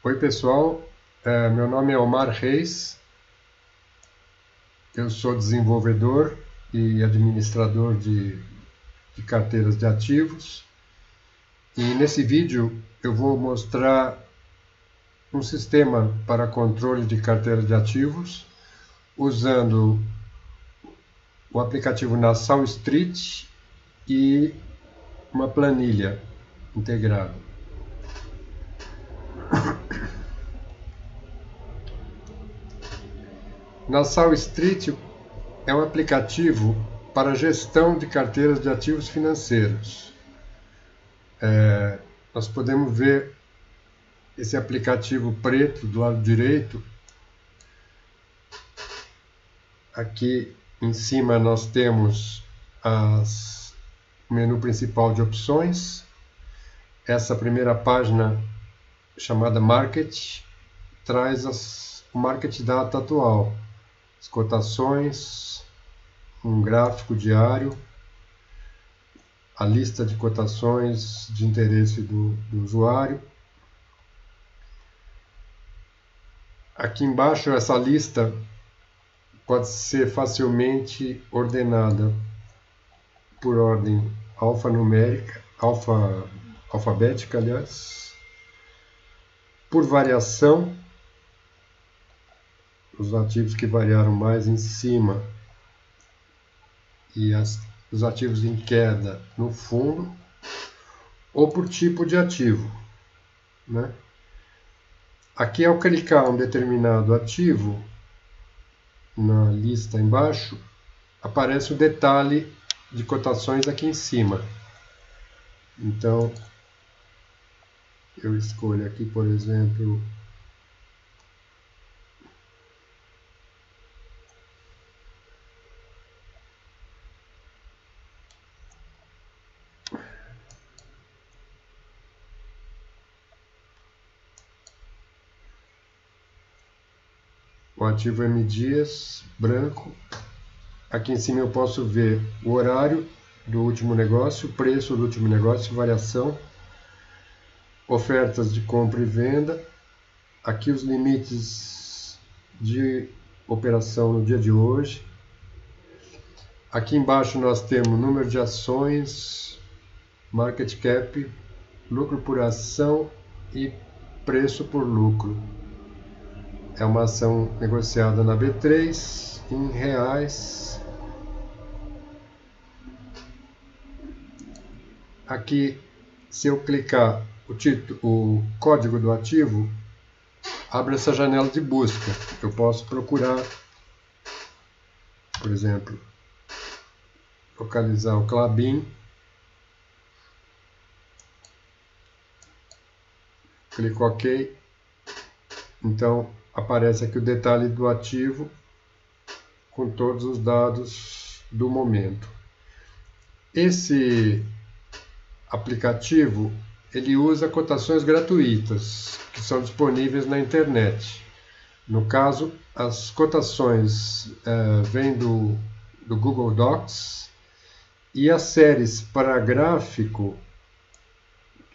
Oi pessoal, meu nome é Omar Reis, eu sou desenvolvedor e administrador de carteiras de ativos e nesse vídeo eu vou mostrar um sistema para controle de carteiras de ativos usando o aplicativo Nassau Street e uma planilha integrada. Nassau Street é um aplicativo para gestão de carteiras de ativos financeiros. Nós podemos ver esse aplicativo preto do lado direito. Aqui em cima nós temos o menu principal de opções. Essa primeira página, chamada Market, traz o Market Data atual, as cotações, um gráfico diário, a lista de cotações de interesse do usuário. Aqui embaixo, essa lista pode ser facilmente ordenada por ordem alfabética, por variação, os ativos que variaram mais em cima e os ativos em queda no fundo, ou por tipo de ativo, né? Aqui, ao clicar um determinado ativo na lista embaixo, aparece o detalhe de cotações aqui em cima. Então, eu escolho aqui, por exemplo, o ativo M Dias, branco. Aqui em cima eu posso ver o horário do último negócio, o preço do último negócio, variação, ofertas de compra e venda. Aqui os limites de operação no dia de hoje. Aqui embaixo nós temos número de ações, market cap, lucro por ação e preço por lucro. É uma ação negociada na B3 em reais. Aqui, se eu clicar o código do ativo, abre essa janela de busca. Eu posso procurar, por exemplo, localizar o Klabin. Clico OK. Então, aparece aqui o detalhe do ativo com todos os dados do momento. Esse aplicativo ele usa cotações gratuitas que são disponíveis na internet. No caso, as cotações vêm do Google Docs e as séries para gráfico,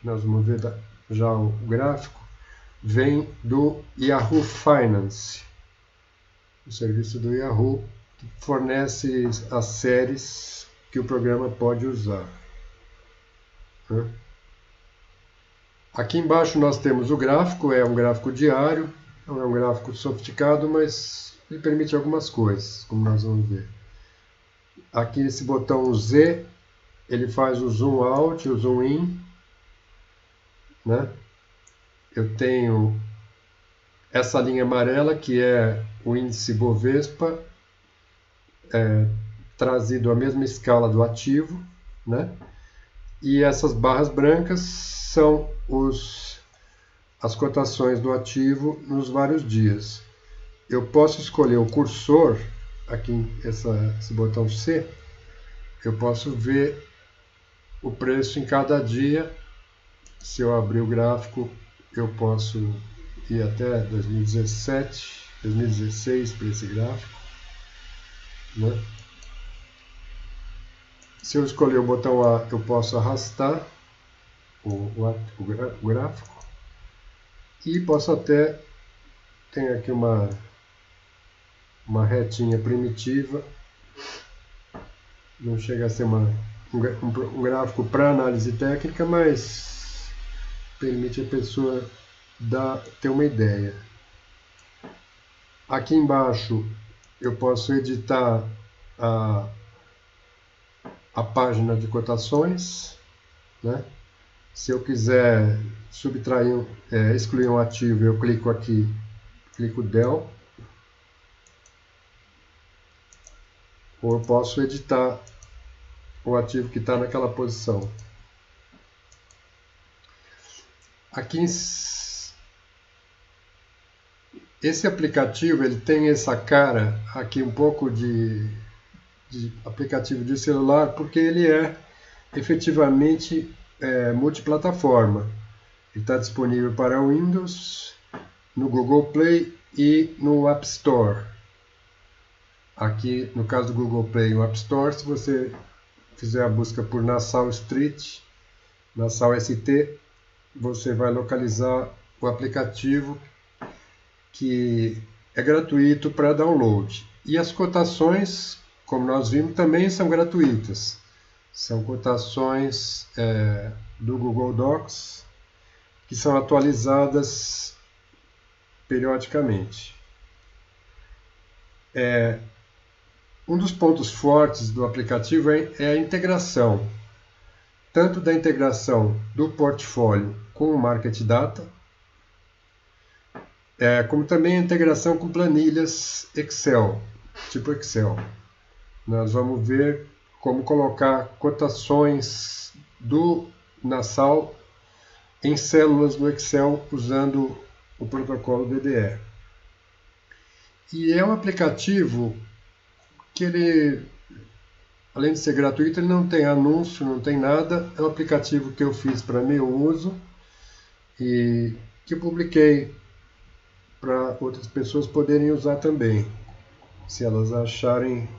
nós vamos ver já o gráfico, vem do Yahoo Finance, o serviço do Yahoo, que fornece as séries que o programa pode usar. Aqui embaixo nós temos o gráfico, é um gráfico diário, não é um gráfico sofisticado, mas ele permite algumas coisas, como nós vamos ver. Aqui esse botão Z, ele faz o zoom out e o zoom in, né? Eu tenho essa linha amarela, que é o índice Bovespa, trazido à mesma escala do ativo, né? E essas barras brancas são as cotações do ativo nos vários dias. Eu posso escolher o cursor, aqui esse botão C, eu posso ver o preço em cada dia. Se eu abrir o gráfico, eu posso ir até 2017, 2016 para esse gráfico, né? Se eu escolher o botão A, eu posso arrastar o gráfico. e posso até, tem aqui uma retinha primitiva, não chega a ser um gráfico para análise técnica, mas permite a pessoa ter uma ideia. Aqui embaixo eu posso editar a página de cotações, né? Se eu quiser subtrair, excluir um ativo, eu clico aqui, clico del, ou eu posso editar o ativo que está naquela posição. Aqui, esse aplicativo ele tem essa cara aqui um pouco de aplicativo de celular, porque ele é efetivamente multiplataforma. Ele está disponível para Windows, no Google Play e no App Store. Aqui, no caso do Google Play e no App Store, se você fizer a busca por Nassau Street, Nassau ST, você vai localizar o aplicativo, que é gratuito para download. E as cotações, como nós vimos, também são gratuitas. São cotações do Google Docs, que são atualizadas periodicamente. Um dos pontos fortes do aplicativo é a integração, tanto da integração do portfólio com o Market Data, como também a integração com planilhas Excel, tipo Excel. Nós vamos ver como colocar cotações do Nassau em células do Excel usando o protocolo DDE. E é um aplicativo que ele, além de ser gratuito, ele não tem anúncio, não tem nada. É um aplicativo que eu fiz para meu uso e que eu publiquei para outras pessoas poderem usar também, se elas acharem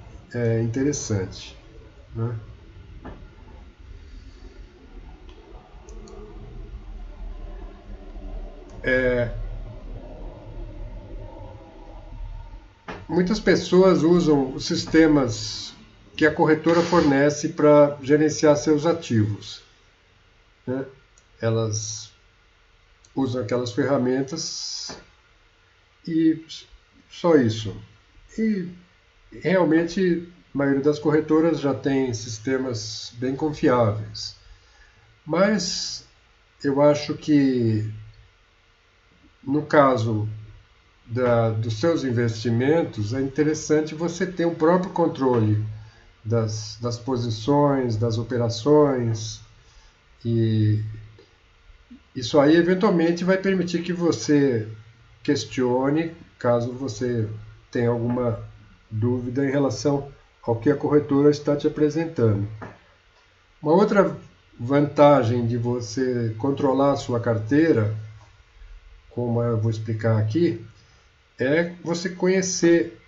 interessante, né? Muitas pessoas usam os sistemas que a corretora fornece para gerenciar seus ativos, né? Elas usam aquelas ferramentas e só isso. E realmente a maioria das corretoras já tem sistemas bem confiáveis. Mas eu acho que no caso dos seus investimentos é interessante você ter um próprio controle das posições, das operações, e isso aí eventualmente vai permitir que você questione caso você tenha alguma dúvida em relação ao que a corretora está te apresentando. Uma outra vantagem de você controlar a sua carteira, como eu vou explicar aqui, é você conhecer,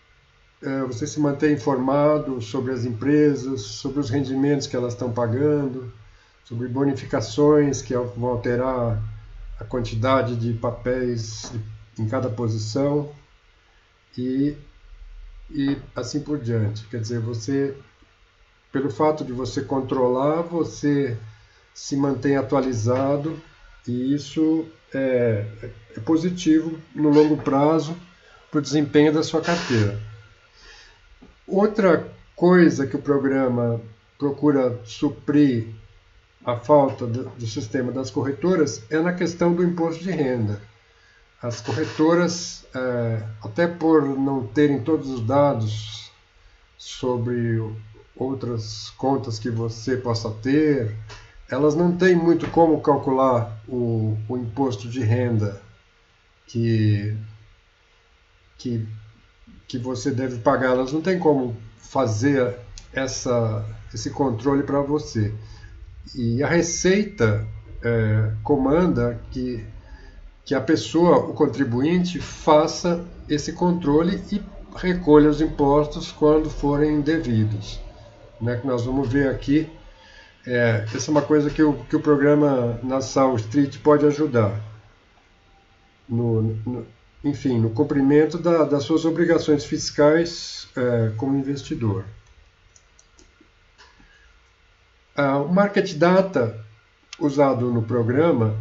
você se manter informado sobre as empresas, sobre os rendimentos que elas estão pagando, sobre bonificações que vão alterar a quantidade de papéis em cada posição e assim por diante. Quer dizer, pelo fato de você controlar, você se mantém atualizado e isso é positivo no longo prazo para o desempenho da sua carteira. Outra coisa que o programa procura suprir a falta do sistema das corretoras é na questão do imposto de renda. As corretoras, até por não terem todos os dados sobre outras contas que você possa ter, elas não têm muito como calcular o imposto de renda que você deve pagar. Elas não têm como fazer esse controle para você. E a Receita comanda que a pessoa, o contribuinte, faça esse controle e recolha os impostos quando forem devidos, né, que nós vamos ver aqui. Essa é uma coisa que o programa Nassau Street pode ajudar. enfim, no cumprimento das suas obrigações fiscais como investidor. O Market Data usado no programa,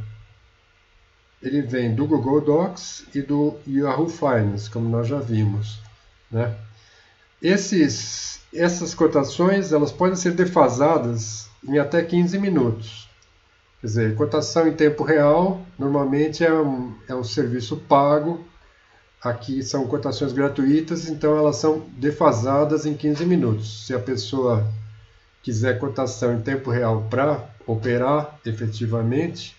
ele vem do Google Docs e do Yahoo Finance, como nós já vimos, né? Essas cotações elas podem ser defasadas em até 15 minutos. Quer dizer, cotação em tempo real normalmente é um serviço pago. Aqui são cotações gratuitas, então elas são defasadas em 15 minutos. Se a pessoa quiser cotação em tempo real para operar efetivamente,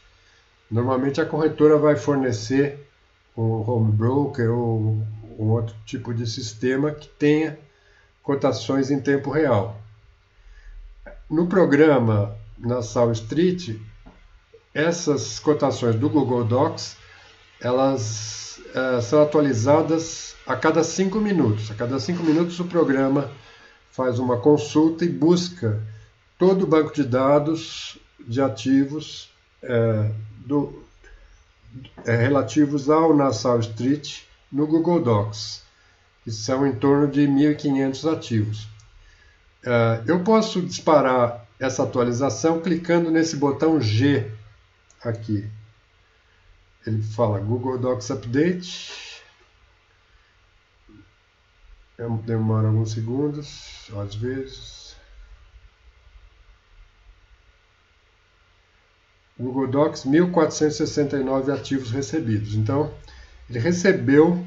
normalmente a corretora vai fornecer um home broker ou um outro tipo de sistema que tenha cotações em tempo real. No programa Nassau Street, essas cotações do Google Docs, elas são atualizadas a cada 5 minutos. A cada 5 minutos o programa faz uma consulta e busca todo o banco de dados de ativos relativos ao Nassau Street no Google Docs, que são em torno de 1.500 ativos. Eu posso disparar essa atualização clicando nesse botão G aqui. Ele fala Google Docs Update. Demora alguns segundos, às vezes. Google Docs, 1.469 ativos recebidos. Então, ele recebeu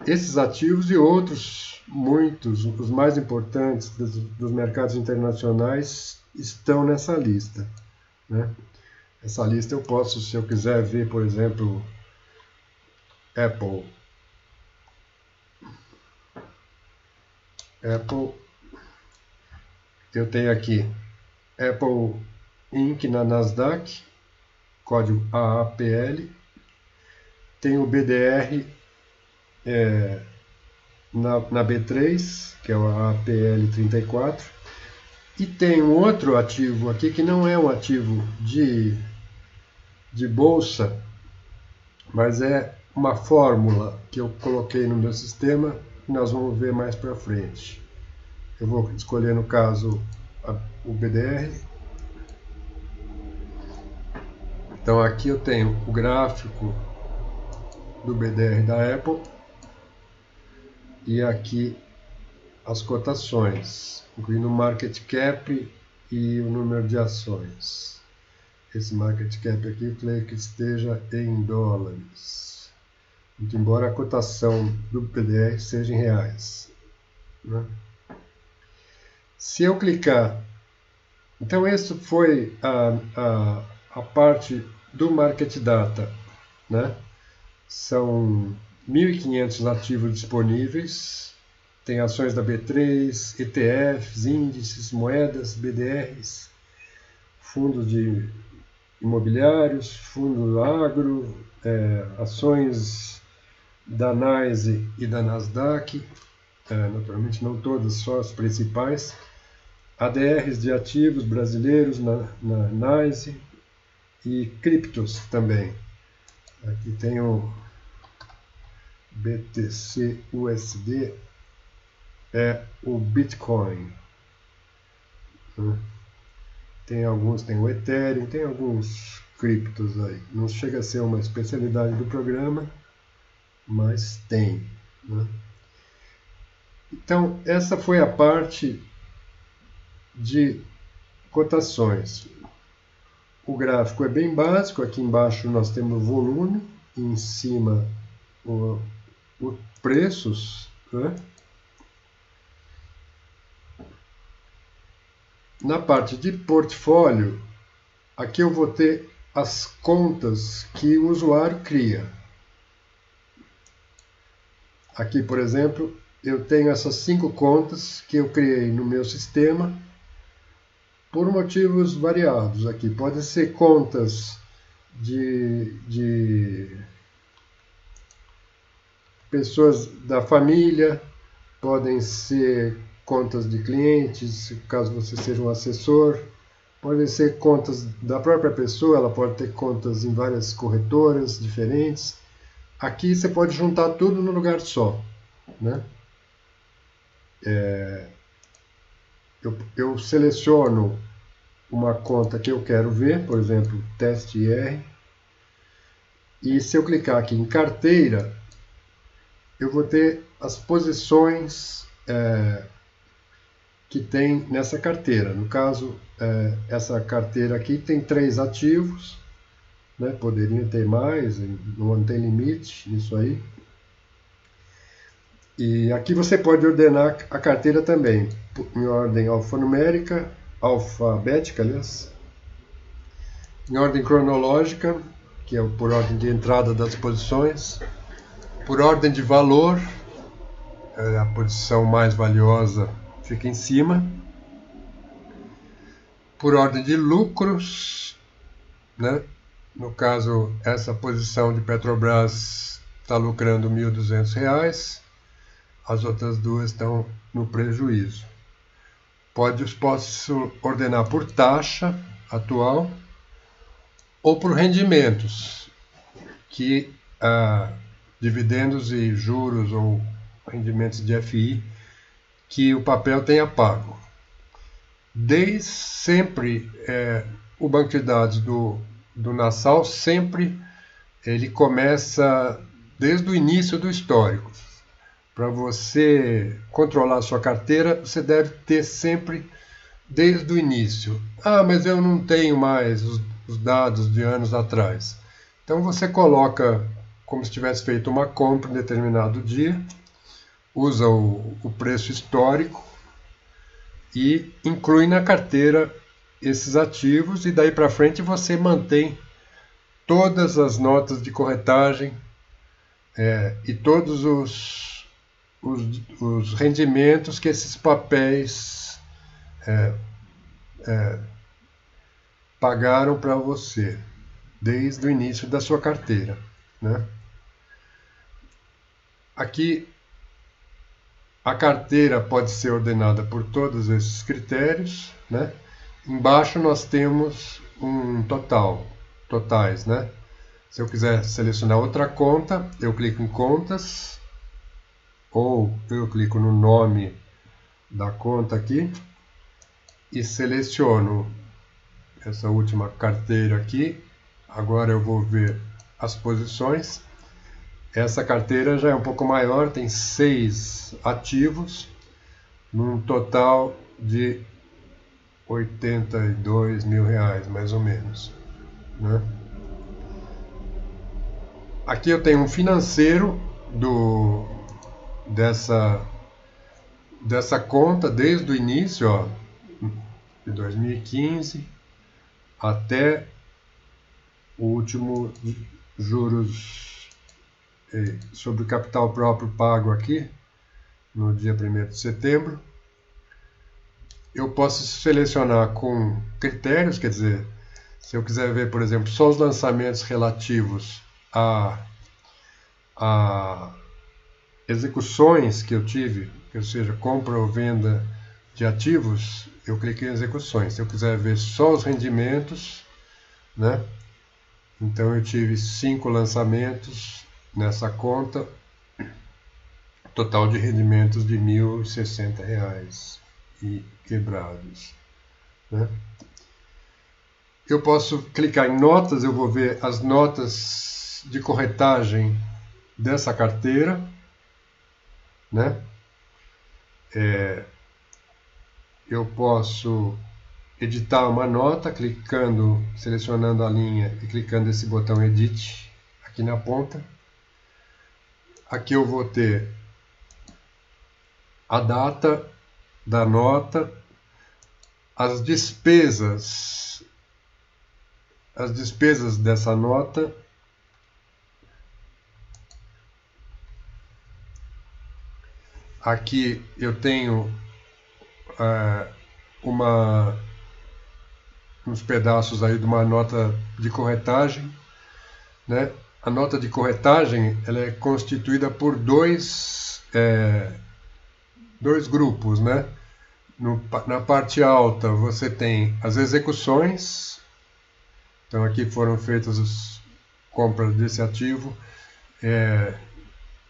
esses ativos e outros, muitos, os mais importantes dos mercados internacionais, estão nessa lista, né? Essa lista eu posso, se eu quiser ver, por exemplo, Apple, eu tenho aqui Apple Inc. na Nasdaq, código AAPL, tem o BDR na B3, que é o AAPL 34, e tem um outro ativo aqui que não é um ativo de bolsa, mas é uma fórmula que eu coloquei no meu sistema que nós vamos ver mais para frente. Eu vou escolher, no caso, o BDR. Então aqui eu tenho o gráfico do BDR da Apple e aqui as cotações, incluindo o market cap e o número de ações. Esse market cap aqui eu creio que esteja em dólares, muito embora a cotação do BDR seja em reais, né? Se eu clicar, então essa foi a parte do Market Data, né? São 1.500 ativos disponíveis, tem ações da B3, ETFs, índices, moedas, BDRs, fundos de imobiliários, fundo agro, ações da NYSE e da Nasdaq, naturalmente não todas, só as principais, ADRs de ativos brasileiros na NYSE e criptos também. Aqui tem o BTC USD, o Bitcoin. Tem o Ethereum, tem alguns criptos aí. Não chega a ser uma especialidade do programa, mas tem, né? Então, essa foi a parte de cotações. O gráfico é bem básico. Aqui embaixo nós temos o volume, e em cima os preços, né? Na parte de portfólio, aqui eu vou ter as contas que o usuário cria. Aqui, por exemplo, eu tenho essas 5 contas que eu criei no meu sistema por motivos variados. Aqui podem ser contas de pessoas da família, podem ser contas de clientes, caso você seja um assessor, podem ser contas da própria pessoa, ela pode ter contas em várias corretoras diferentes, Aqui você pode juntar tudo no lugar só, né? Eu seleciono uma conta que eu quero ver, por exemplo, teste IR, e se eu clicar aqui em carteira, eu vou ter as posições que tem nessa carteira. No caso, essa carteira aqui tem 3 ativos, né? Poderia ter mais, não tem limite nisso aí. E aqui você pode ordenar a carteira também, em ordem alfabética, aliás, em ordem cronológica, que é por ordem de entrada das posições, por ordem de valor, a posição mais valiosa fica em cima, por ordem de lucros, né? No caso, essa posição de Petrobras está lucrando R$ 1.200, as outras duas estão no prejuízo. Posso ordenar por taxa atual ou por rendimentos, que dividendos e juros ou rendimentos de FI que o papel tenha pago. Desde sempre, o banco de dados do Nassau sempre ele começa desde o início do histórico. Para você controlar a sua carteira, você deve ter sempre desde o início. Ah, mas eu não tenho mais os dados de anos atrás. Então você coloca como se tivesse feito uma compra em determinado dia, usa o preço histórico e inclui na carteira esses ativos, e daí para frente você mantém todas as notas de corretagem e todos os rendimentos que esses papéis pagaram para você desde o início da sua carteira, né? Aqui a carteira pode ser ordenada por todos esses critérios, né? Embaixo nós temos um totais, né? Se eu quiser selecionar outra conta, eu clico em contas, ou eu clico no nome da conta aqui e seleciono essa última carteira aqui. Agora eu vou ver as posições. Essa carteira já é um pouco maior, tem 6 ativos, num total de R$82 mil, mais ou menos, né? Aqui eu tenho um financeiro dessa conta desde o início, ó, de 2015 até o último juros sobre o capital próprio pago aqui no dia 1º de setembro. Eu posso selecionar com critérios, quer dizer, se eu quiser ver, por exemplo, só os lançamentos relativos a execuções que eu tive, ou seja, compra ou venda de ativos, eu clico em execuções. Se eu quiser ver só os rendimentos, né? Então eu tive 5 lançamentos nessa conta, total de rendimentos de R$ 1.060 e quebrados, né? Eu posso clicar em notas, eu vou ver as notas de corretagem dessa carteira, né? Eu posso editar uma nota selecionando a linha e clicando esse botão Edit aqui na ponta. Aqui eu vou ter a data da nota, as despesas dessa nota, aqui eu tenho uns pedaços aí de uma nota de corretagem, né? A nota de corretagem ela é constituída por dois grupos, né? Na parte alta você tem as execuções, então aqui foram feitas as compras desse ativo,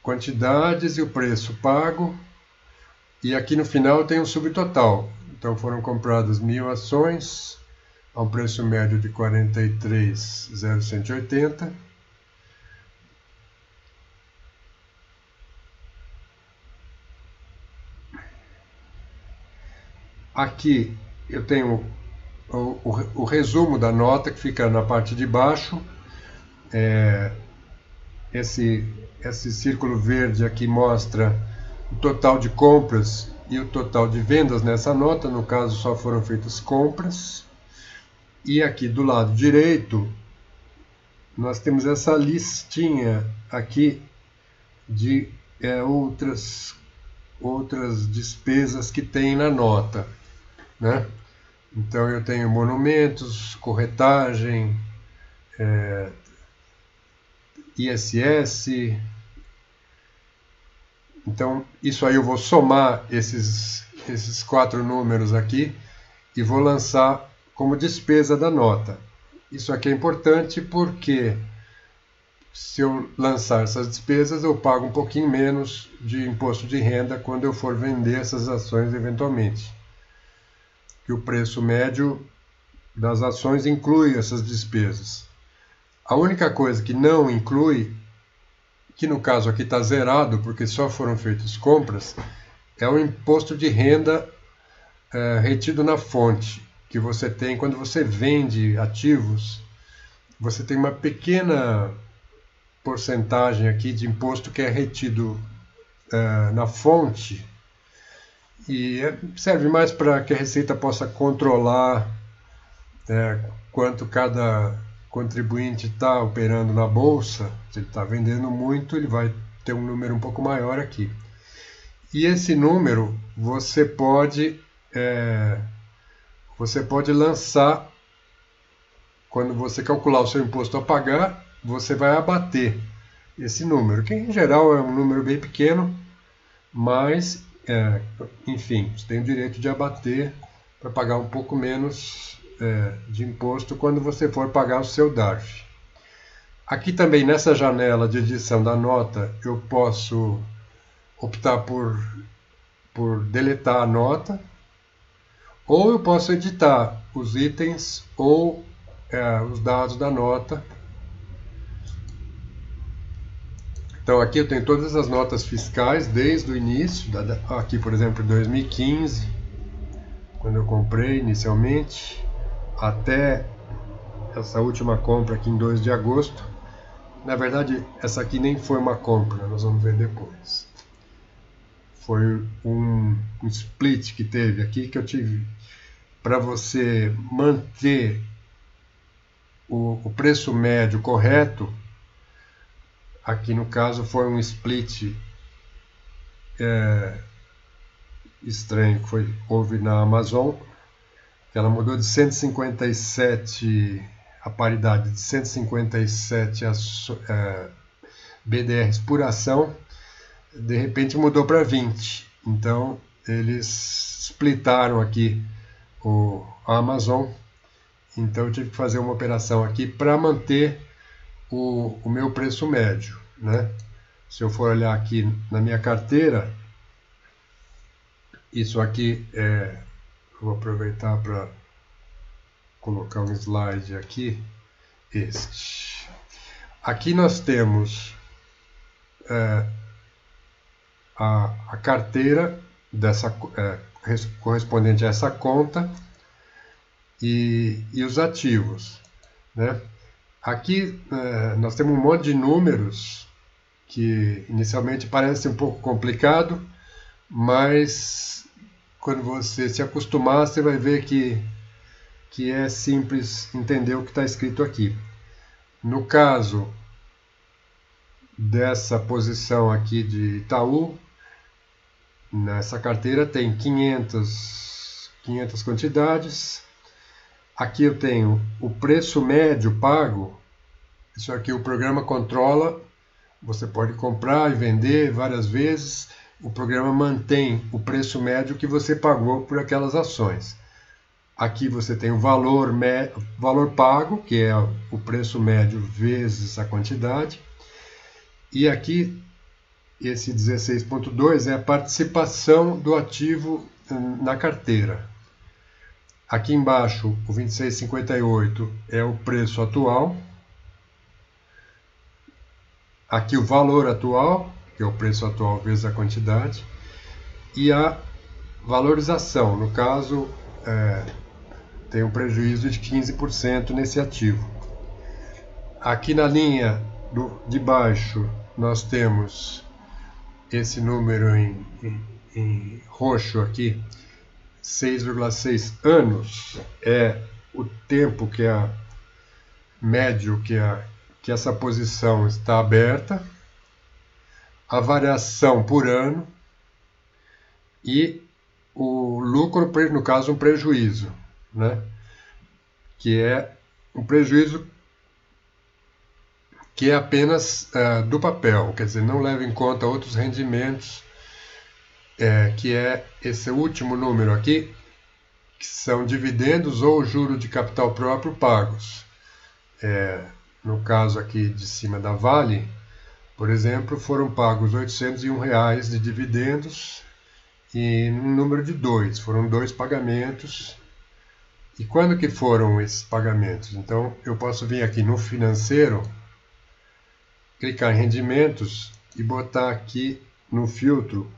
quantidades e o preço pago, e aqui no final tem um subtotal. Então foram compradas 1.000 ações a um preço médio de 43.0180. Aqui eu tenho o resumo da nota, que fica na parte de baixo. Esse círculo verde aqui mostra o total de compras e o total de vendas nessa nota. No caso, só foram feitas compras. E aqui do lado direito, nós temos essa listinha aqui de outras despesas que tem na nota, né? Então eu tenho monumentos, corretagem, ISS. Então isso aí eu vou somar esses 4 números aqui e vou lançar como despesa da nota. Isso aqui é importante porque se eu lançar essas despesas, eu pago um pouquinho menos de imposto de renda quando eu for vender essas ações eventualmente. Que o preço médio das ações inclui essas despesas. A única coisa que não inclui, que no caso aqui está zerado porque só foram feitas compras, é o imposto de renda retido na fonte, que você tem quando você vende ativos. Você tem uma pequena porcentagem aqui de imposto que é retido na fonte, e serve mais para que a Receita possa controlar quanto cada contribuinte está operando na bolsa. Se ele está vendendo muito, ele vai ter um número um pouco maior aqui. E esse número você pode lançar, quando você calcular o seu imposto a pagar, você vai abater esse número, que em geral é um número bem pequeno, mas, enfim, você tem o direito de abater para pagar um pouco menos de imposto quando você for pagar o seu DARF. Aqui também, nessa janela de edição da nota, eu posso optar por deletar a nota, ou eu posso editar os itens ou os dados da nota. Então aqui eu tenho todas as notas fiscais desde o início, aqui por exemplo 2015, quando eu comprei inicialmente, até essa última compra aqui em 2 de agosto. Na verdade, essa aqui nem foi uma compra, nós vamos ver depois. Foi um split que teve aqui, que eu tive para você manter o preço médio correto. Aqui no caso foi um split estranho que houve na Amazon, que ela mudou de 157, a paridade de 157 BDRs por ação, de repente mudou para 20. Então eles splitaram aqui a Amazon. Então eu tive que fazer uma operação aqui para manter o meu preço médio, né? Se eu for olhar aqui na minha carteira, isso aqui vou aproveitar para colocar um slide aqui. Aqui nós temos a carteira correspondente a essa conta e os ativos, né? Aqui nós temos um monte de números que inicialmente parece um pouco complicado, mas quando você se acostumar, você vai ver que é simples entender o que está escrito aqui. No caso dessa posição aqui de Itaú, nessa carteira tem 500 quantidades. Aqui eu tenho o preço médio pago. Isso aqui o programa controla. Você pode comprar e vender várias vezes. O programa mantém o preço médio que você pagou por aquelas ações. Aqui você tem o valor pago, que é o preço médio vezes a quantidade. E aqui, esse 16.2 é a participação do ativo na carteira. Aqui embaixo, o 26,58 é o preço atual. Aqui o valor atual, que é o preço atual vezes a quantidade. E a valorização, no caso, tem um prejuízo de 15% nesse ativo. Aqui na linha de baixo, nós temos esse número em roxo aqui, 6,6 anos, é o tempo que é médio que essa posição está aberta, a variação por ano e o lucro, no caso, um prejuízo, né? Que é um prejuízo que é apenas do papel, quer dizer, não leva em conta outros rendimentos, que é esse último número aqui, que são dividendos ou juro de capital próprio pagos. No caso aqui de cima da Vale, por exemplo, foram pagos R$ 801 de dividendos e um número de 2, foram 2 pagamentos. E quando que foram esses pagamentos? Então, eu posso vir aqui no financeiro, clicar em rendimentos e botar aqui no filtro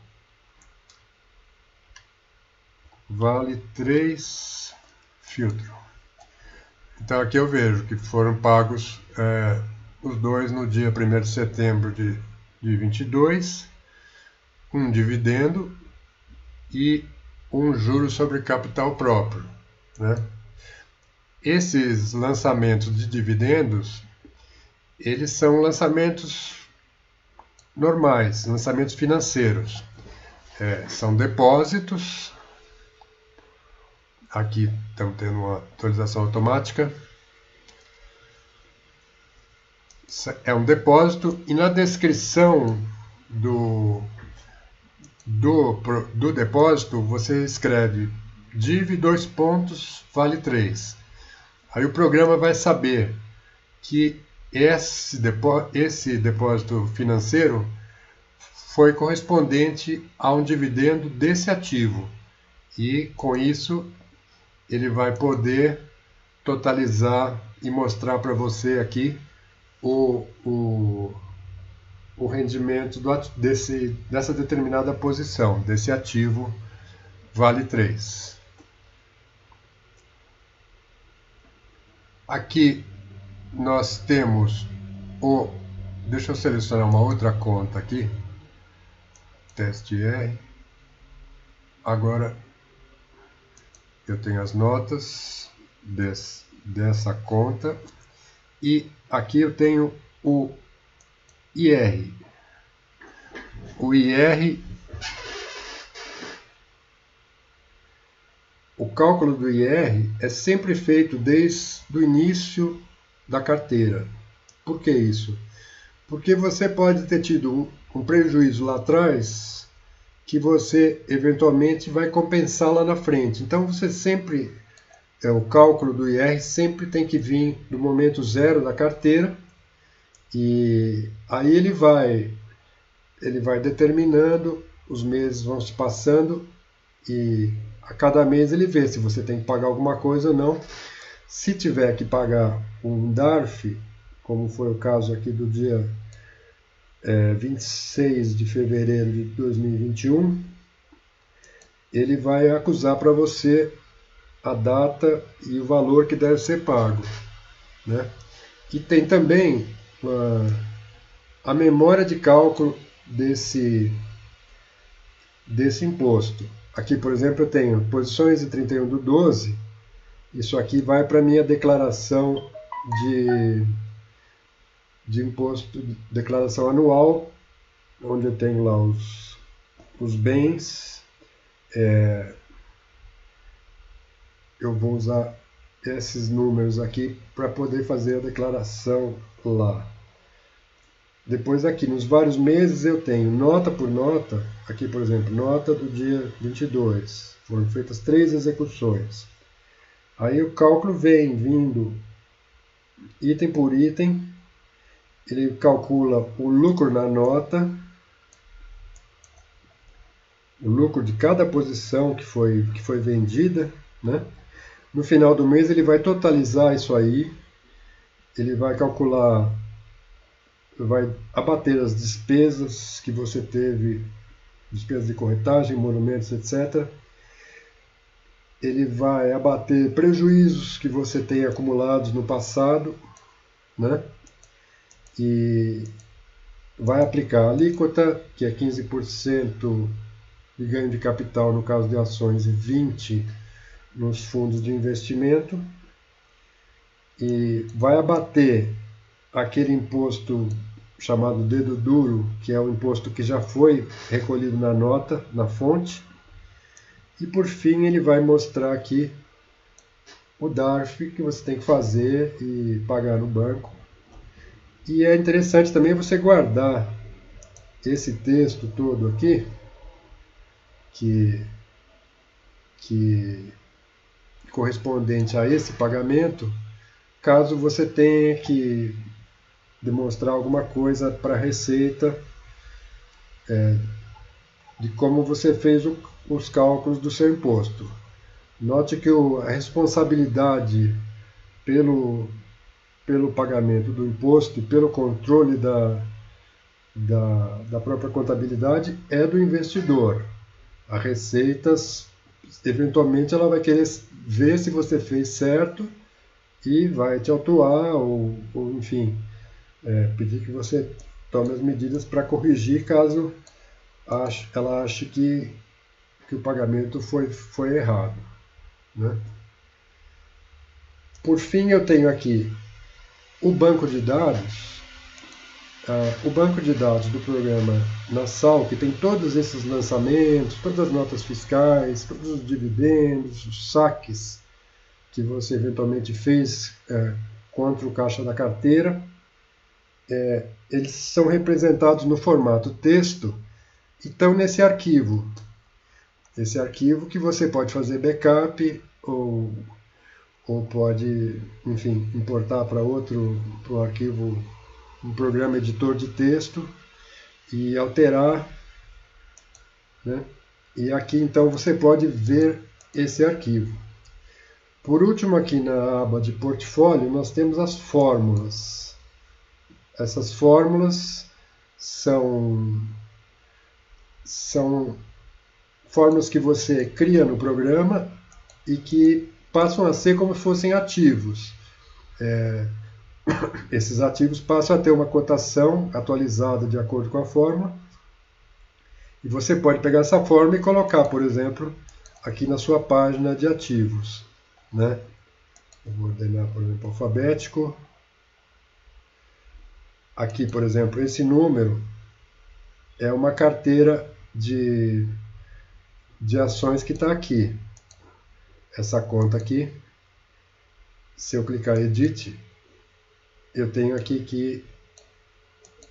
Vale 3 filtro. Então aqui eu vejo que foram pagos os dois no dia 1º de setembro de 22, um dividendo e um juro sobre capital próprio, né? Esses lançamentos de dividendos, eles são lançamentos normais, lançamentos financeiros. São depósitos. Aqui estamos tendo uma atualização automática. É um depósito e na descrição do depósito você escreve DIV : vale 3. Aí o programa vai saber que esse depósito financeiro foi correspondente a um dividendo desse ativo. E com isso ele vai poder totalizar e mostrar para você aqui o rendimento dessa determinada posição, desse ativo vale 3. Aqui nós temos deixa eu selecionar uma outra conta aqui, teste R. Agora eu tenho as notas dessa conta e aqui eu tenho o IR. O IR, o cálculo do IR é sempre feito desde o início da carteira. Por que isso? Porque você pode ter tido um prejuízo lá atrás que você eventualmente vai compensar lá na frente. Então você sempre, o cálculo do IR sempre tem que vir do momento zero da carteira e aí ele vai determinando, os meses vão se passando e a cada mês ele vê se você tem que pagar alguma coisa ou não. Se tiver que pagar um DARF, como foi o caso aqui do dia 26 de fevereiro de 2021, ele vai acusar para você a data e o valor que deve ser pago, né? E tem também a memória de cálculo desse imposto. Aqui, por exemplo, eu tenho posições de 31/12, isso aqui vai para a minha declaração de imposto, declaração anual, onde eu tenho lá os bens. Eu vou usar esses números aqui para poder fazer a declaração lá. Depois aqui, nos vários meses, eu tenho nota por nota. Aqui, por exemplo, nota do dia 22. Foram feitas 3 execuções. Aí o cálculo vem vindo item por item ele calcula o lucro na nota, o lucro de cada posição que foi vendida, né? No final do mês ele vai totalizar isso aí, ele vai calcular, vai abater as despesas que você teve, despesas de corretagem, monumentos, etc. Ele vai abater prejuízos que você tem acumulados no passado, né? E vai aplicar a alíquota, que é 15% de ganho de capital no caso de ações e 20% nos fundos de investimento, e vai abater aquele imposto chamado dedo duro, que é o imposto que já foi recolhido na nota, na fonte, e por fim ele vai mostrar aqui o DARF que você tem que fazer e pagar no banco. E é interessante também você guardar esse texto todo aqui, que correspondente a esse pagamento, caso você tenha que demonstrar alguma coisa para a Receita de como você fez os cálculos do seu imposto. Note que a responsabilidade pelo pagamento do imposto e pelo controle da própria contabilidade é do investidor. A Receita, eventualmente, ela vai querer ver se você fez certo e vai te autuar ou enfim, pedir que você tome as medidas para corrigir caso ela ache que o pagamento foi errado, né? Por fim, eu tenho aqui o banco de dados. O banco de dados do programa Nassau, que tem todos esses lançamentos, todas as notas fiscais, todos os dividendos, os saques que você eventualmente fez contra o caixa da carteira, eles são representados no formato texto e estão nesse arquivo. Esse arquivo que você pode fazer backup ou pode, enfim, importar para pro arquivo, um programa editor de texto e alterar, né? E aqui então você pode ver esse arquivo. Por último, aqui na aba de portfólio, nós temos as fórmulas. Essas fórmulas são fórmulas que você cria no programa e que passam a ser como se fossem ativos. Esses ativos passam a ter uma cotação atualizada de acordo com a fórmula. E você pode pegar essa fórmula e colocar, por exemplo, aqui na sua página de ativos, né? Eu vou ordenar, por exemplo, alfabético. Aqui, por exemplo, esse número é uma carteira de ações que está aqui. Essa conta aqui, se eu clicar em Edit, eu tenho aqui que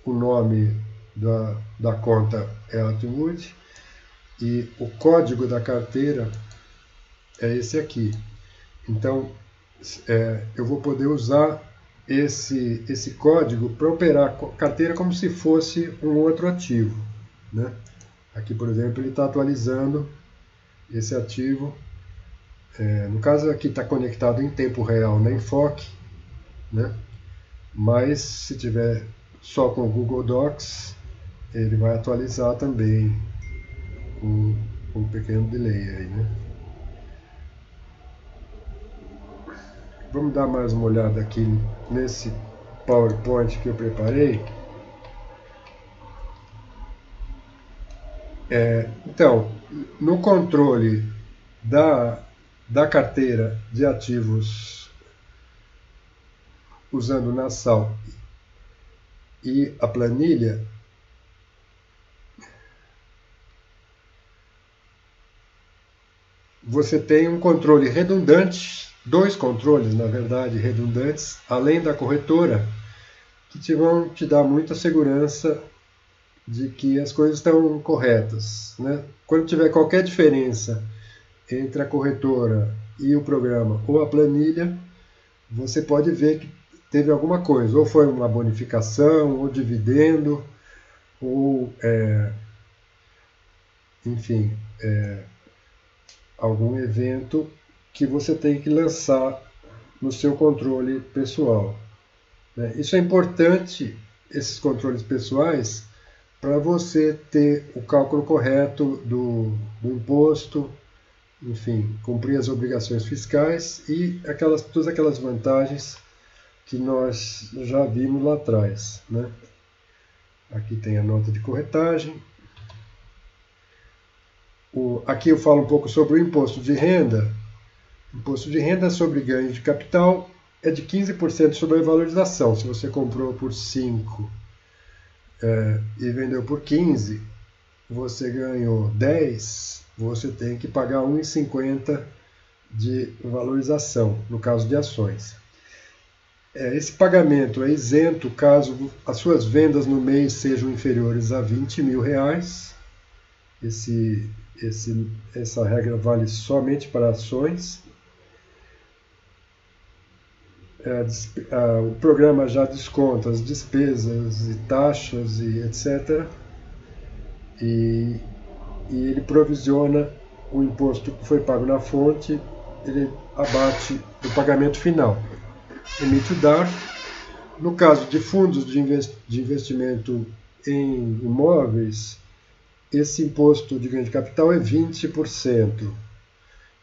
o nome da conta é Atwood e o código da carteira é esse aqui. Então, eu vou poder usar esse código para operar a carteira como se fosse um outro ativo, né? Aqui, por exemplo, ele está atualizando esse ativo. No caso aqui está conectado em tempo real na Enfoque, né? Mas se tiver só com o Google Docs, ele vai atualizar também com um pequeno delay aí, né? Vamos dar mais uma olhada aqui nesse PowerPoint que eu preparei. Então, no controle da carteira de ativos usando o Nassau e a planilha, você tem um controle redundante, dois controles, na verdade, redundantes, além da corretora, que vão te dar muita segurança de que as coisas estão corretas, né? Quando tiver qualquer diferença entre a corretora e o programa ou a planilha, você pode ver que teve alguma coisa, ou foi uma bonificação, ou dividendo, ou, enfim, algum evento que você tem que lançar no seu controle pessoal, né? Isso é importante, esses controles pessoais, para você ter o cálculo correto do imposto, enfim, cumprir as obrigações fiscais e todas aquelas vantagens que nós já vimos lá atrás, né? Aqui tem a nota de corretagem. Aqui eu falo um pouco sobre o imposto de renda. O imposto de renda sobre ganho de capital é de 15% sobre a valorização. Se você comprou por 5 e vendeu por 15, você ganhou 10, você tem que pagar 1,50 de valorização, no caso de ações. Esse pagamento é isento caso as suas vendas no mês sejam inferiores a R$ 20.000. Essa regra vale somente para ações. O programa já desconta as despesas e taxas e etc. E ele provisiona o imposto que foi pago na fonte, ele abate o pagamento final. Emite o DAR. No caso de fundos de investimento em imóveis, esse imposto de ganho de capital é 20%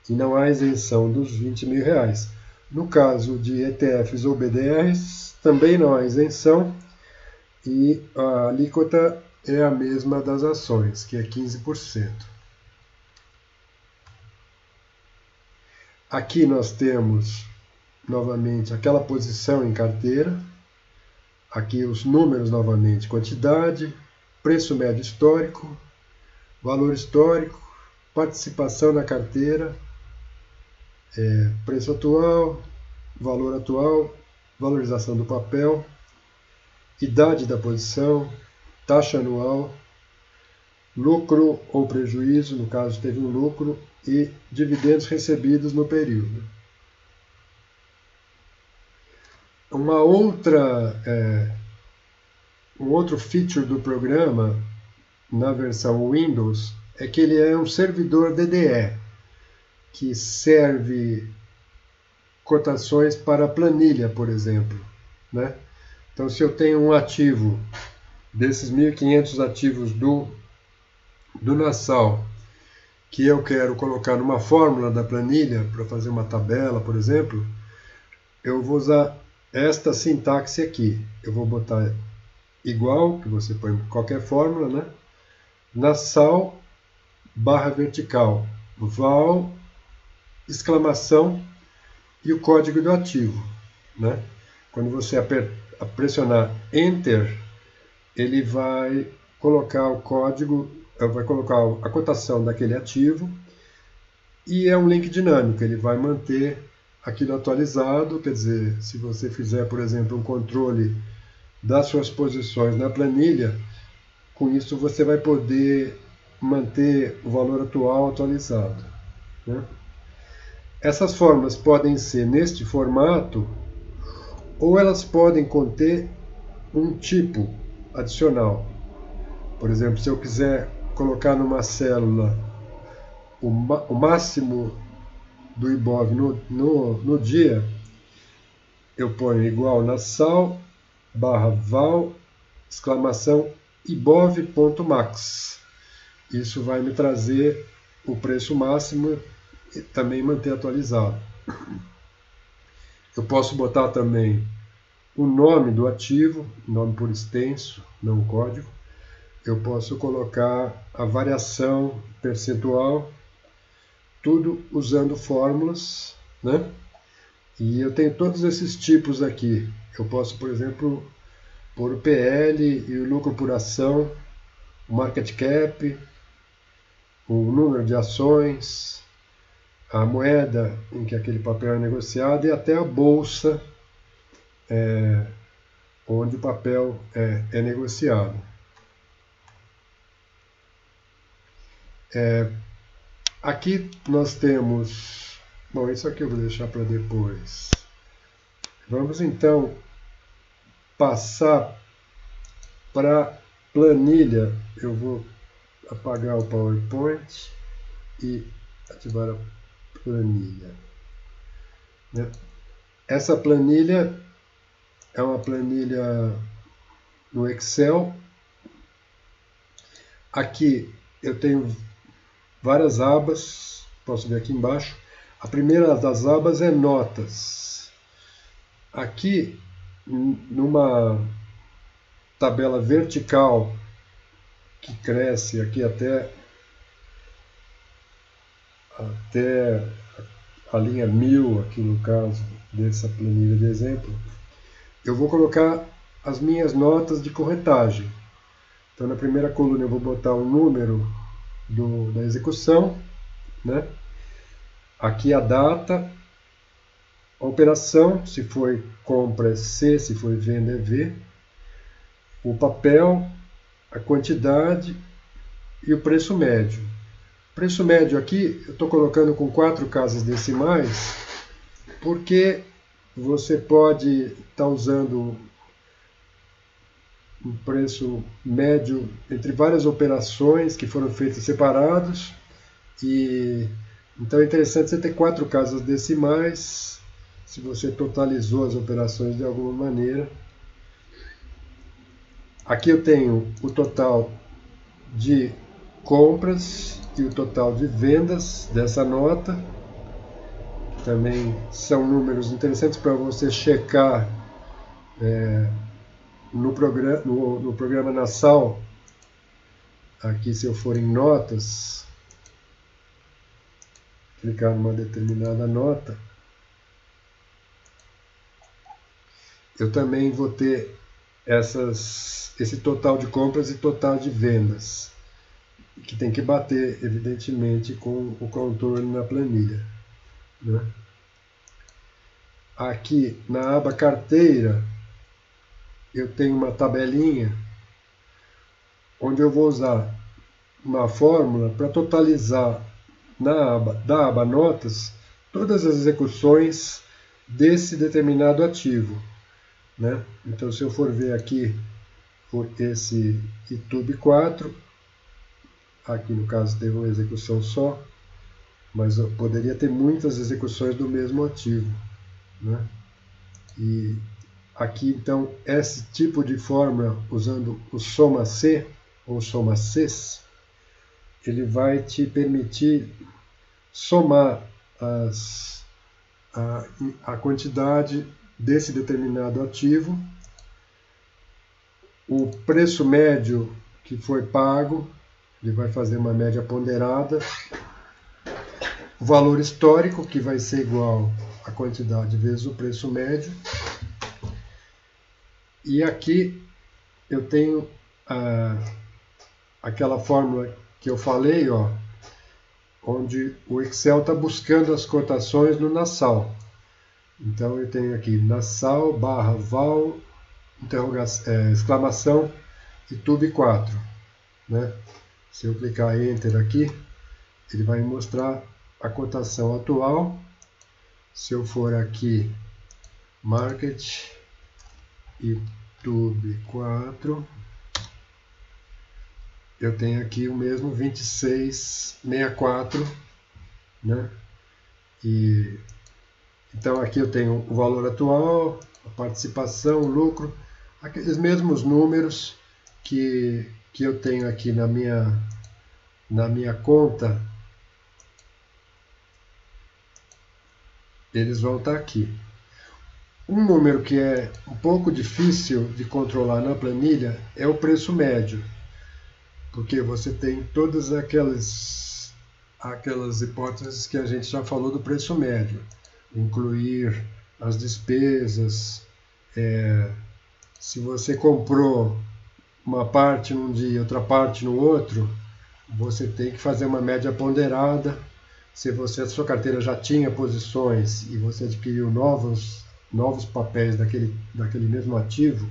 e não há isenção dos R$ 20.000. No caso de ETFs ou BDRs, também não há isenção e a alíquota é a mesma das ações, que é 15%. Aqui nós temos novamente aquela posição em carteira, aqui os números novamente, quantidade, preço médio histórico, valor histórico, participação na carteira, preço atual, valorização do papel, idade da posição, taxa anual, lucro ou prejuízo, no caso teve um lucro, e dividendos recebidos no período. Um outro feature do programa, na versão Windows, é que ele é um servidor DDE, que serve cotações para planilha, por exemplo, né? Então, se eu tenho um ativo, desses 1.500 ativos do Nassau, que eu quero colocar numa fórmula da planilha para fazer uma tabela, por exemplo, eu vou usar esta sintaxe aqui. Eu vou botar igual, que você põe em qualquer fórmula, né? Nassau barra vertical, val, exclamação e o código do ativo, né? Quando você pressionar Enter, ele vai colocar o código, vai colocar a cotação daquele ativo e é um link dinâmico, ele vai manter aquilo atualizado, quer dizer, se você fizer, por exemplo, um controle das suas posições na planilha, com isso você vai poder manter o valor atual atualizado, né? Essas fórmulas podem ser neste formato ou elas podem conter um tipo adicional. Por exemplo, se eu quiser colocar numa célula o máximo do IBOV no dia, eu ponho igual Nassau barra val, exclamação ibov.max. Isso vai me trazer o preço máximo e também manter atualizado. Eu posso botar também o nome do ativo, nome por extenso, não o código. Eu posso colocar a variação percentual, tudo usando fórmulas, né? E eu tenho todos esses tipos aqui. Eu posso, por exemplo, pôr o PL e o lucro por ação, o market cap, o número de ações, a moeda em que aquele papel é negociado e até a bolsa onde o papel é negociado. Aqui nós temos... Bom, isso aqui eu vou deixar para depois. Vamos então passar para planilha, eu vou apagar o PowerPoint e ativar a planilha. Essa planilha é uma planilha no Excel. Aqui eu tenho várias abas, posso ver aqui embaixo. A primeira das abas é notas. Aqui, numa tabela vertical que cresce aqui até a linha 1000, aqui no caso dessa planilha de exemplo, eu vou colocar as minhas notas de corretagem. Então, na primeira coluna eu vou botar o número da execução, né? Aqui a data, a operação, se foi compra é C, se foi venda é V, o papel, a quantidade e o preço médio. O preço médio aqui eu estou colocando com 4 casas decimais, porque você pode estar usando um preço médio entre várias operações que foram feitas separados, e então é interessante você ter 4 casas decimais se você totalizou as operações de alguma maneira. Aqui eu tenho o total de compras e o total de vendas dessa nota. Também são números interessantes para você checar no programa Nassau. Aqui, se eu for em notas, clicar numa determinada nota, eu também vou ter esse total de compras e total de vendas, que tem que bater, evidentemente, com o contorno na planilha, né? Aqui na aba carteira, eu tenho uma tabelinha onde eu vou usar uma fórmula para totalizar da aba notas todas as execuções desse determinado ativo, né? Então, se eu for ver aqui por esse YouTube 4, aqui no caso teve uma execução só, mas eu poderia ter muitas execuções do mesmo ativo, né? E aqui então esse tipo de fórmula, usando o soma C ou soma Cs, ele vai te permitir somar a quantidade desse determinado ativo, o preço médio que foi pago, ele vai fazer uma média ponderada, o valor histórico, que vai ser igual a quantidade vezes o preço médio. E aqui eu tenho aquela fórmula que eu falei, ó, onde o Excel está buscando as cotações no Nassau. Então eu tenho aqui Nassau /val exclamação YouTube 4, né? Se eu clicar Enter aqui, ele vai me mostrar a cotação atual. Se eu for aqui Market YouTube 4, eu tenho aqui o mesmo 26,64, né? E então aqui eu tenho o valor atual, a participação, o lucro, aqueles mesmos números que eu tenho aqui na minha conta, eles vão estar aqui. Um número que é um pouco difícil de controlar na planilha é o preço médio, porque você tem todas aquelas hipóteses que a gente já falou do preço médio, incluir as despesas, se você comprou uma parte num dia, outra parte no outro, você tem que fazer uma média ponderada. Se a sua carteira já tinha posições e você adquiriu novos papéis daquele mesmo ativo,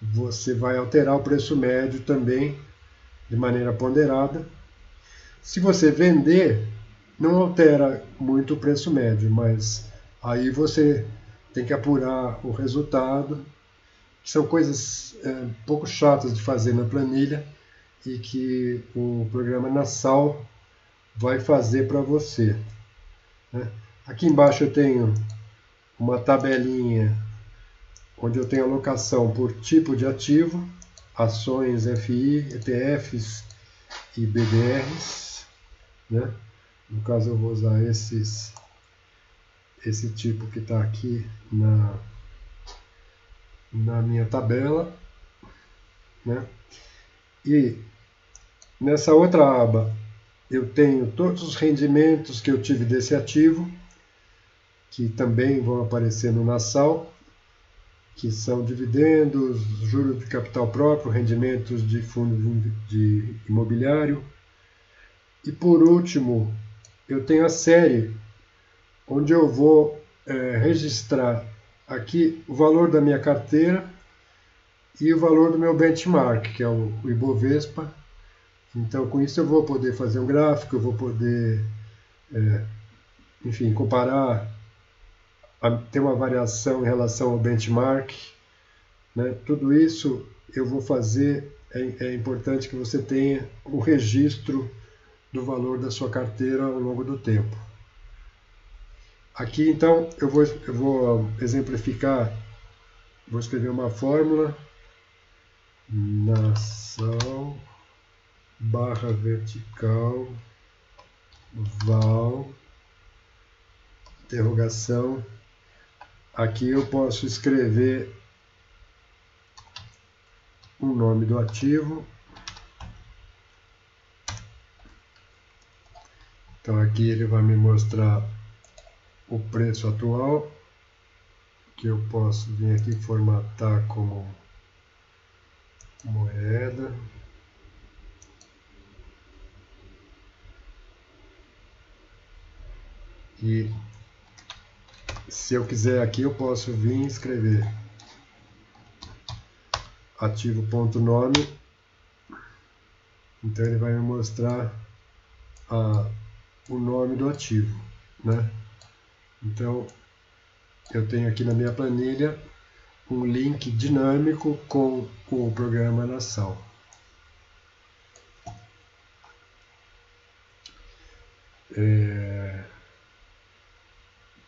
você vai alterar o preço médio também de maneira ponderada. Se você vender, não altera muito o preço médio, mas aí você tem que apurar o resultado que são coisas um pouco chatas de fazer na planilha e que o programa Nassau vai fazer para você, né? Aqui embaixo eu tenho uma tabelinha onde eu tenho alocação por tipo de ativo, ações FI, ETFs e BDRs, né? No caso eu vou usar esse tipo que está aqui na minha tabela, né? E nessa outra aba eu tenho todos os rendimentos que eu tive desse ativo, que também vão aparecer no Nassau, que são dividendos, juros de capital próprio, rendimentos de fundo de imobiliário. E por último, eu tenho a série, onde eu vou registrar aqui o valor da minha carteira e o valor do meu benchmark, que é o Ibovespa. Então, com isso eu vou poder fazer um gráfico, eu vou poder, enfim, comparar, ter uma variação em relação ao benchmark, né? Tudo isso eu vou fazer, é importante que você tenha o registro do valor da sua carteira ao longo do tempo. Aqui, então, eu vou exemplificar, vou escrever uma fórmula, Nassau barra vertical val interrogação. Aqui eu posso escrever o nome do ativo. Então aqui ele vai me mostrar o preço atual, que eu posso vir aqui formatar como moeda. E se eu quiser aqui eu posso vir escrever ativo.nome. Então ele vai me mostrar o nome do ativo, né? Então eu tenho aqui na minha planilha um link dinâmico com o programa Nassau.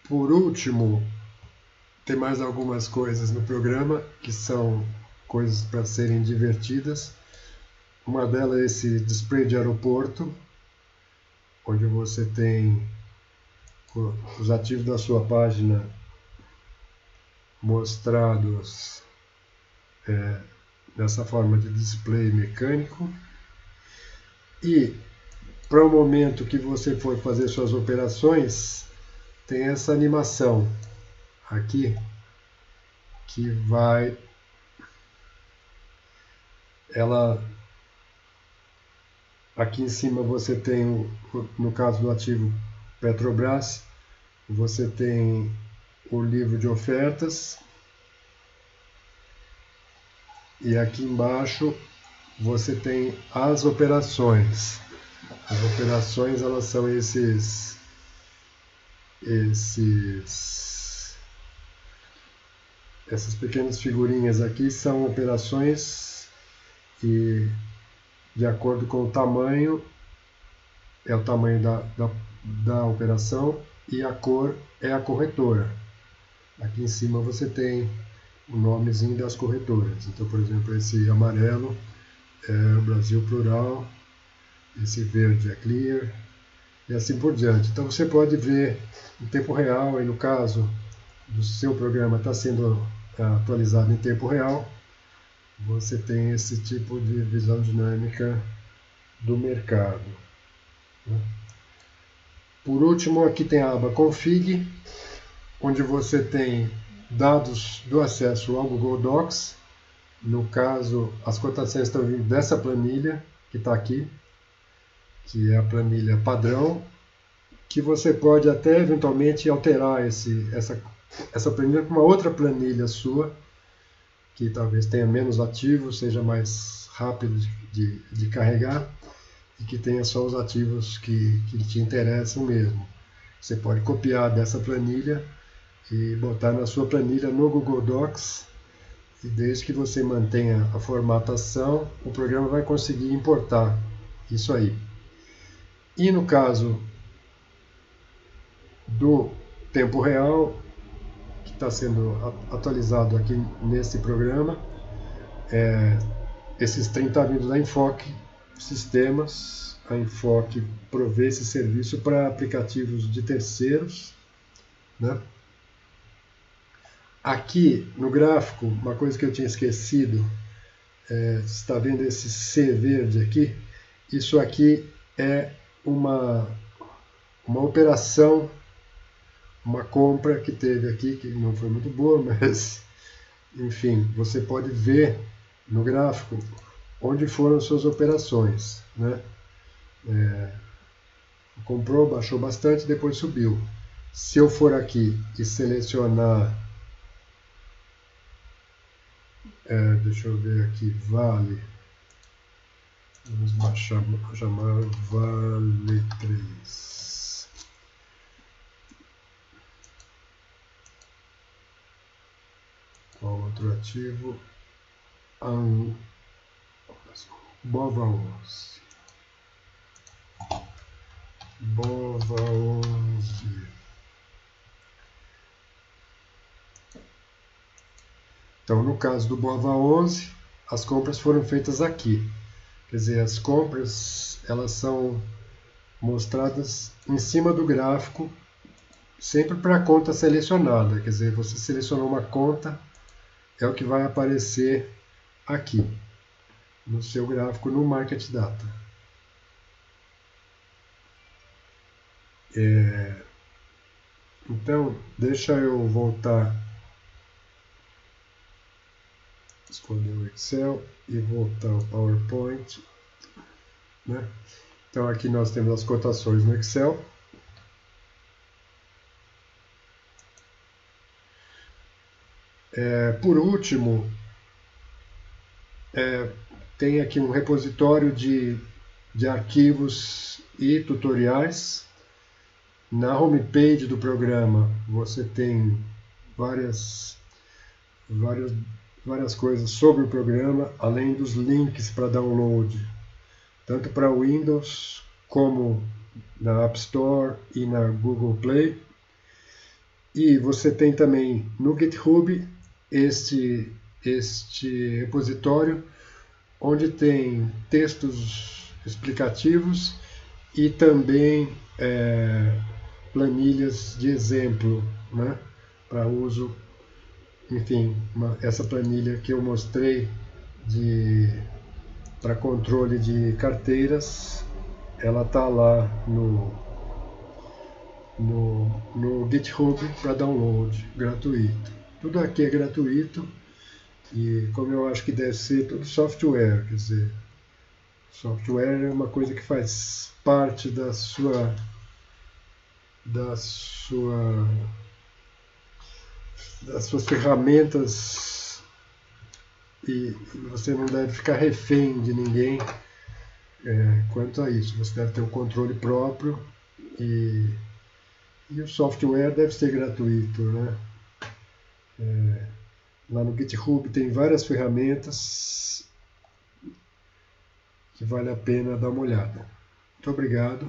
Por último, tem mais algumas coisas no programa que são coisas para serem divertidas. Uma delas é esse display de aeroporto, onde você tem os ativos da sua página mostrados dessa forma de display mecânico. E para o momento que você for fazer suas operações, tem essa animação aqui que vai, aqui em cima você tem, no caso do ativo Petrobras, você tem o livro de ofertas, e aqui embaixo você tem as operações. As operações, elas são essas pequenas figurinhas aqui, são operações e de acordo com o tamanho, é o tamanho da operação, e a cor é a corretora. Aqui em cima você tem o nomezinho das corretoras. Então, por exemplo, esse amarelo é o Brasil Plural, esse verde é Clear, e assim por diante. Então você pode ver em tempo real, e no caso do seu programa está sendo atualizado em tempo real, você tem esse tipo de visão dinâmica do mercado, né? Por último, aqui tem a aba Config, onde você tem dados do acesso ao Google Docs. No caso, as cotações estão vindo dessa planilha que está aqui, que é a planilha padrão, que você pode até eventualmente alterar essa planilha para uma outra planilha sua, que talvez tenha menos ativos, seja mais rápido de carregar, e que tenha só os ativos que te interessam mesmo. Você pode copiar dessa planilha e botar na sua planilha no Google Docs, E desde que você mantenha a formatação, o programa vai conseguir importar isso aí. E no caso do tempo real, que está sendo atualizado aqui nesse programa, esses 30 vindo da Enfoque Sistemas. A Enfoque provê esse serviço para aplicativos de terceiros, né? Aqui no gráfico, uma coisa que eu tinha esquecido, você está vendo esse C verde aqui? Isso aqui é uma operação, uma compra que teve aqui, que não foi muito boa, mas enfim, você pode ver no gráfico onde foram suas operações, né? Comprou, baixou bastante, depois subiu. Se eu for aqui e selecionar, deixa eu ver aqui, Vale, vamos chamar Vale 3. Qual outro ativo? Bova 11. Bova 11. Então, no caso do Bova 11, as compras foram feitas aqui. Quer dizer, as compras, elas são mostradas em cima do gráfico, sempre para a conta selecionada. Quer dizer, você selecionou uma conta, é o que vai aparecer aqui no seu gráfico no Market Data. Então, deixa eu voltar, escolher o Excel e voltar ao PowerPoint, né? Então aqui nós temos as cotações no Excel. Por último, tem aqui um repositório de arquivos e tutoriais. Na homepage do programa você tem várias coisas sobre o programa, além dos links para download, tanto para Windows como na App Store e na Google Play. E você tem também no GitHub este repositório, onde tem textos explicativos e também planilhas de exemplo, né, para uso. Enfim, essa planilha que eu mostrei para controle de carteiras, ela está lá no GitHub para download gratuito. Tudo aqui é gratuito, e como eu acho que deve ser tudo software, quer dizer, software é uma coisa que faz parte das suas ferramentas, e você não deve ficar refém de ninguém quanto a isso. Você deve ter um controle próprio, e o software deve ser gratuito, né? Lá no GitHub tem várias ferramentas que vale a pena dar uma olhada. Muito obrigado.